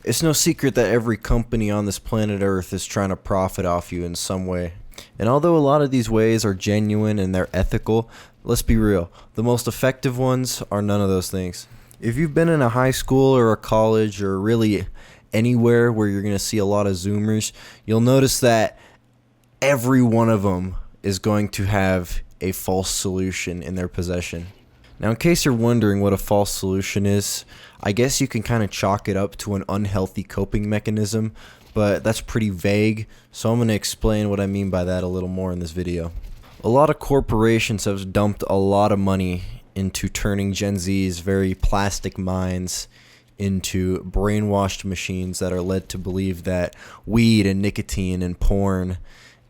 It's no secret that every company on this planet Earth is trying to profit off you in some way. And although a lot of these ways are genuine and they're ethical, let's be real, the most effective ones are none of those things. If you've been in a high school or a college or really anywhere where you're going to see a lot of Zoomers, you'll notice that every one of them is going to have a false solution in their possession. Now, in case you're wondering what a false solution is, I guess you can kind of chalk it up to an unhealthy coping mechanism, but that's pretty vague, so I'm going to explain what I mean by that a little more in this video. A lot of corporations have dumped a lot of money into turning Gen Z's very plastic minds into brainwashed machines that are led to believe that weed and nicotine and porn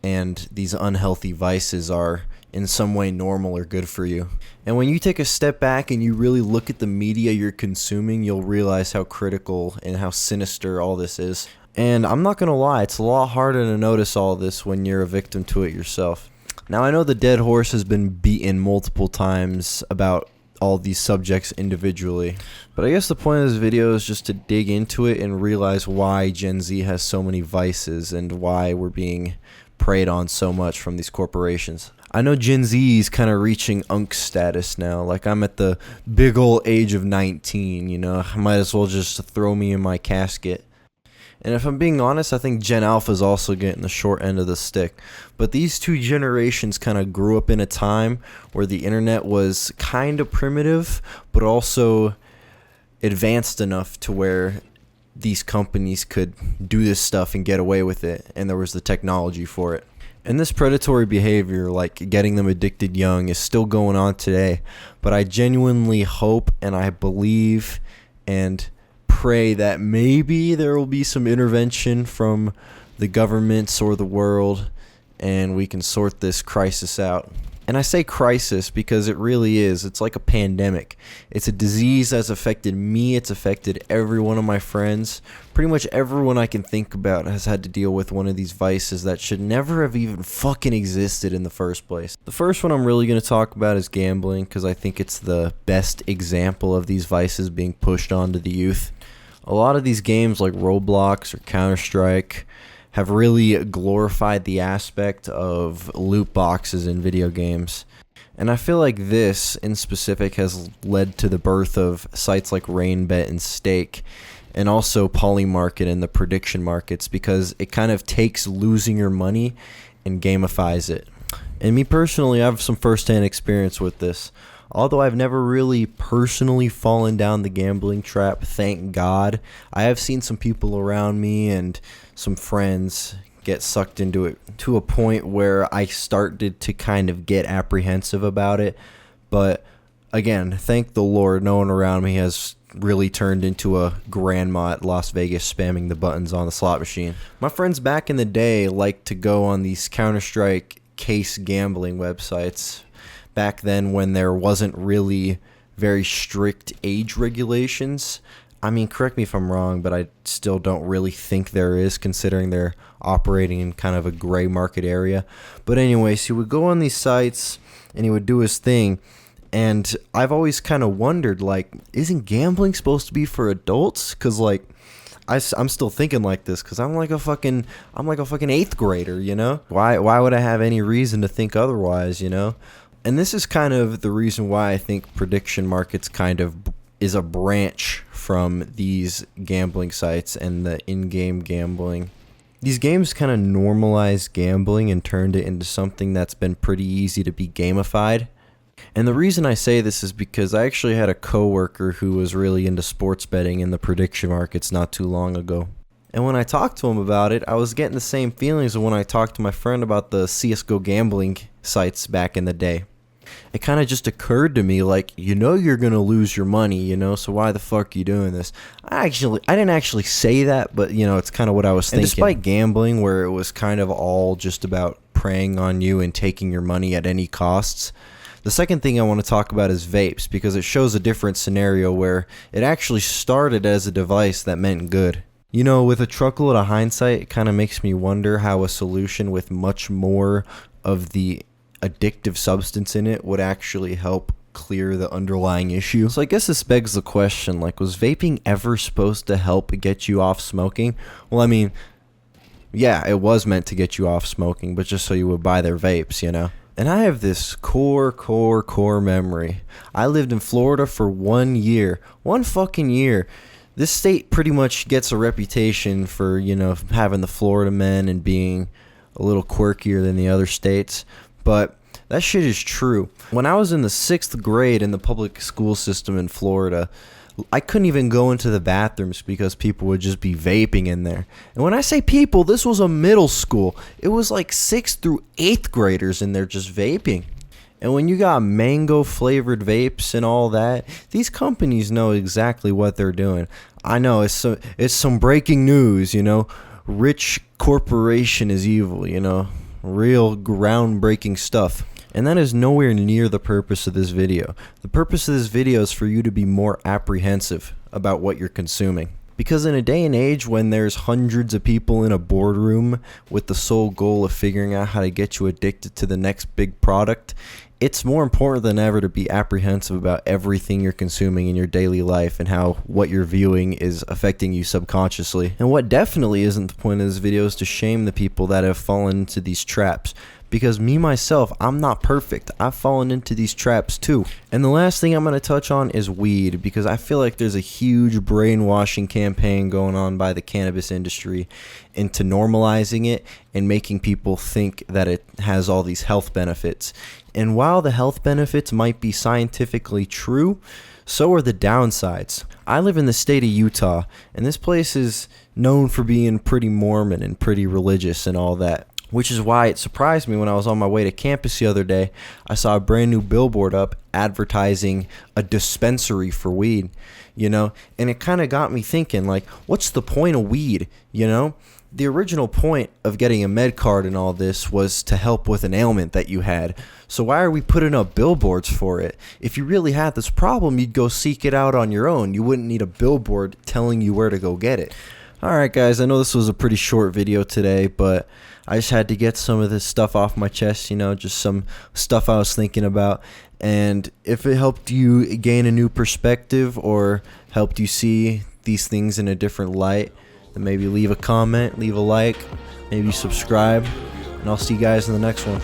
and these unhealthy vices are in some way normal or good for you. And when you take a step back and you really look at the media you're consuming, you'll realize how critical and how sinister all this is. And I'm not gonna lie, it's a lot harder to notice all this when you're a victim to it yourself. Now, I know the dead horse has been beaten multiple times about all these subjects individually, but I guess the point of this video is just to dig into it and realize why Gen Z has so many vices and why we're being preyed on so much from these corporations. I know Gen Z is kind of reaching unk status now. Like, I'm at the big old age of 19, you know. I might as well just throw me in my casket. And if I'm being honest, I think Gen Alpha is also getting the short end of the stick. But these two generations kind of grew up in a time where the internet was kind of primitive, but also advanced enough to where these companies could do this stuff and get away with it, and there was the technology for it. And this predatory behavior, like getting them addicted young, is still going on today. But I genuinely hope and I believe and pray that maybe there will be some intervention from the governments or the world and we can sort this crisis out. And I say crisis because it really is. It's like a pandemic. It's a disease that's affected me. It's affected every one of my friends. Pretty much everyone I can think about has had to deal with one of these vices that should never have even fucking existed in the first place. The first one I'm really going to talk about is gambling, because I think it's the best example of these vices being pushed onto the youth. A lot of these games like Roblox or Counter-Strike have really glorified the aspect of loot boxes in video games. And I feel like this, in specific, has led to the birth of sites like RainBet and Stake, and also Polymarket and the prediction markets, because it kind of takes losing your money and gamifies it. And me personally, I have some first-hand experience with this. Although I've never really personally fallen down the gambling trap, thank God, I have seen some people around me and some friends get sucked into it to a point where I started to kind of get apprehensive about it. But again, thank the Lord, no one around me has really turned into a grandma at Las Vegas spamming the buttons on the slot machine. My friends back in the day liked to go on these Counter-Strike case gambling websites. Back then, when there wasn't really very strict age regulations. I mean, correct me if I'm wrong, but I still don't really think there is, considering they're operating in kind of a gray market area. But anyways, he would go on these sites and he would do his thing. And I've always kind of wondered, like, isn't gambling supposed to be for adults? Because, like, I'm still thinking like this because I'm like a fucking 8th grader, you know? Why would I have any reason to think otherwise, you know? And this is kind of the reason why I think prediction markets kind of is a branch from these gambling sites and the in-game gambling. These games kind of normalized gambling and turned it into something that's been pretty easy to be gamified. And the reason I say this is because I actually had a coworker who was really into sports betting in the prediction markets not too long ago. And when I talked to him about it, I was getting the same feelings as when I talked to my friend about the CSGO gambling sites back in the day. It kind of just occurred to me, like, you know you're going to lose your money, you know, so why the fuck are you doing this? I didn't actually say that, but, you know, it's kind of what I was thinking. And despite gambling, where it was kind of all just about preying on you and taking your money at any costs, the second thing I want to talk about is vapes, because it shows a different scenario where it actually started as a device that meant good. You know, with a truckload of hindsight, it kind of makes me wonder how a solution with much more of the addictive substance in it would actually help clear the underlying issue. So I guess this begs the question, like, was vaping ever supposed to help get you off smoking? Well, I mean, yeah, it was meant to get you off smoking, but just so you would buy their vapes, you know? And I have this core memory. I lived in Florida for 1 year. 1 fucking year. This state pretty much gets a reputation for, you know, having the Florida men and being a little quirkier than the other states. But that shit is true. When I was in the 6th grade in the public school system in Florida, I couldn't even go into the bathrooms because people would just be vaping in there. And when I say people, this was a middle school. It was like 6th through 8th graders in there just vaping. And when you got mango flavored vapes and all that, these companies know exactly what they're doing. I know it's some breaking news, you know. Rich corporation is evil, you know. Real groundbreaking stuff. And that is nowhere near the purpose of this video. The purpose of this video is for you to be more apprehensive about what you're consuming. Because in a day and age when there's hundreds of people in a boardroom with the sole goal of figuring out how to get you addicted to the next big product, it's more important than ever to be apprehensive about everything you're consuming in your daily life and how what you're viewing is affecting you subconsciously. And what definitely isn't the point of this video is to shame the people that have fallen into these traps. Because me, myself, I'm not perfect. I've fallen into these traps too. And the last thing I'm going to touch on is weed, because I feel like there's a huge brainwashing campaign going on by the cannabis industry into normalizing it and making people think that it has all these health benefits. And while the health benefits might be scientifically true, so are the downsides. I live in the state of Utah, and this place is known for being pretty Mormon and pretty religious and all that. Which is why it surprised me when I was on my way to campus the other day. I saw a brand new billboard up advertising a dispensary for weed, you know? And it kind of got me thinking, like, what's the point of weed, you know? The original point of getting a med card and all this was to help with an ailment that you had. So why are we putting up billboards for it? If you really had this problem, you'd go seek it out on your own. You wouldn't need a billboard telling you where to go get it. Alright guys, I know this was a pretty short video today, but I just had to get some of this stuff off my chest, you know, just some stuff I was thinking about. And if it helped you gain a new perspective or helped you see these things in a different light, then maybe leave a comment, leave a like, maybe subscribe, and I'll see you guys in the next one.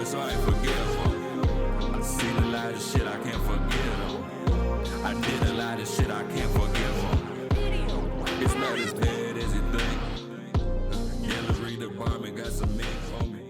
So I forget them. I seen a lot of shit I can't forget them. I did a lot of shit I can't forget them. It's not as bad as you think. Yellow read the bomb and got some meat on me.